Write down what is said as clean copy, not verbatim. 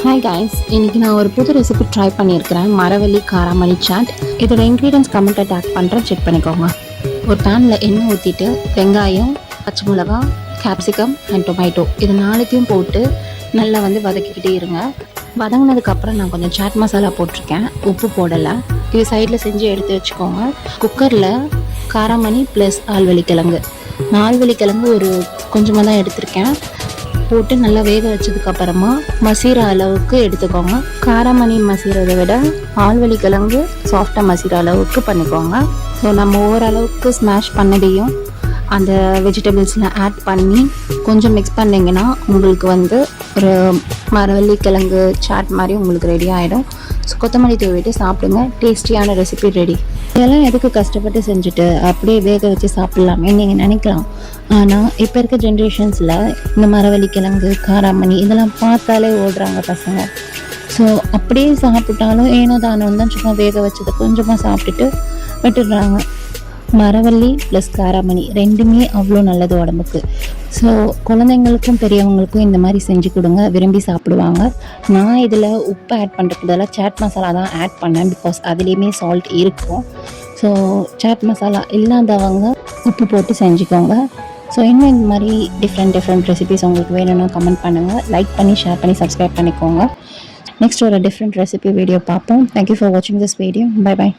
Hi guys, இன்றைக்கி நான் ஒரு புது ரெசிபி ட்ரை பண்ணியிருக்கிறேன். மரவள்ளி காராமணி சாட். இதோட இன்க்ரீடியன்ஸ் கமெண்ட்டை டேக் பண்ணுறேன், செக் பண்ணிக்கோங்க. ஒரு பேனில் எண்ணெய் ஊற்றிட்டு வெங்காயம், பச்சை மிளகா, கேப்சிகம் அண்ட் டொமேட்டோ இது நாலுத்தையும் போட்டு நல்லா வதக்கிக்கிட்டே இருங்க. வதங்கினதுக்கப்புறம் நான் கொஞ்சம் சாட் மசாலா போட்டிருக்கேன், உப்பு போடலை. இது சைடில் செஞ்சு எடுத்து வச்சுக்கோங்க. குக்கரில் காராமணி ப்ளஸ் ஆழ்வள்ளிக்கிழங்கு, ஆழ்வள்ளிக்கிழங்கு ஒரு கொஞ்சமாக தான் எடுத்திருக்கேன், போட்டு நல்லா வேக வச்சதுக்கப்புறமா மசீர அளவுக்கு எடுத்துக்கோங்க. காராமணி மசீரதை விட ஆழ்வள்ளிக்கிழங்கு சாஃப்டாக மசீர அளவுக்கு பண்ணிக்கோங்க. ஸோ நம்ம ஓரளவுக்கு ஸ்மாஷ் பண்ணதையும் அந்த வெஜிடபிள்ஸில் ஆட் பண்ணி கொஞ்சம் மிக்ஸ் பண்ணிங்கன்னா உங்களுக்கு ஒரு மரவள்ளிக்கிழங்கு சாட் மாதிரி உங்களுக்கு ரெடி ஆகிடும். ஸோ கொத்தமல்லி தூவிட்டு சாப்பிடுங்க. டேஸ்டியான ரெசிபி ரெடி. இதெல்லாம் எதுக்கு கஷ்டப்பட்டு செஞ்சுட்டு அப்படியே வேக வச்சு சாப்பிட்லாமே நீங்கள் நினைக்கலாம். ஆனால் இப்போ இருக்க ஜென்ரேஷன்ஸில் இந்த மரவள்ளிக்கிழங்கு, காராமணி இதெல்லாம் பார்த்தாலே ஓடுறாங்க பசங்க. ஸோ அப்படியே சாப்பிட்டாலும் ஏனோ தானோ தான் சும்மா வேக வச்சதை கொஞ்சமாக சாப்பிட்டுட்டு விட்டுடுறாங்க. மரவள்ளி ப்ளஸ் காராமணி ரெண்டுமே அவ்வளோ நல்லது உடம்புக்கு. ஸோ குழந்தைங்களுக்கும் பெரியவங்களுக்கும் இந்த மாதிரி செஞ்சு கொடுங்க, விரும்பி சாப்பிடுவாங்க. நான் இதில் உப்பு ஆட் பண்ணுறதுக்கு பதிலாக சாட் மசாலா தான் ஆட் பண்ணேன், பிகாஸ் அதுலேயுமே சால்ட் இருக்கும். ஸோ சாட் மசாலா இல்லாதவங்க உப்பு போட்டு செஞ்சுக்கோங்க. ஸோ இன்னும் இந்த மாதிரி டிஃப்ரெண்ட் ரெசிபிஸ் உங்களுக்கு வேணும்னா கமெண்ட் பண்ணுங்கள், லைக் பண்ணி ஷேர் பண்ணி சப்ஸ்கிரைப் பண்ணிக்கோங்க. நெக்ஸ்ட் ஒரு டிஃப்ரெண்ட் ரெசிபி வீடியோ பார்ப்போம். தேங்க்யூ ஃபார் வாட்சிங் திஸ் வீடியோ. Bye by.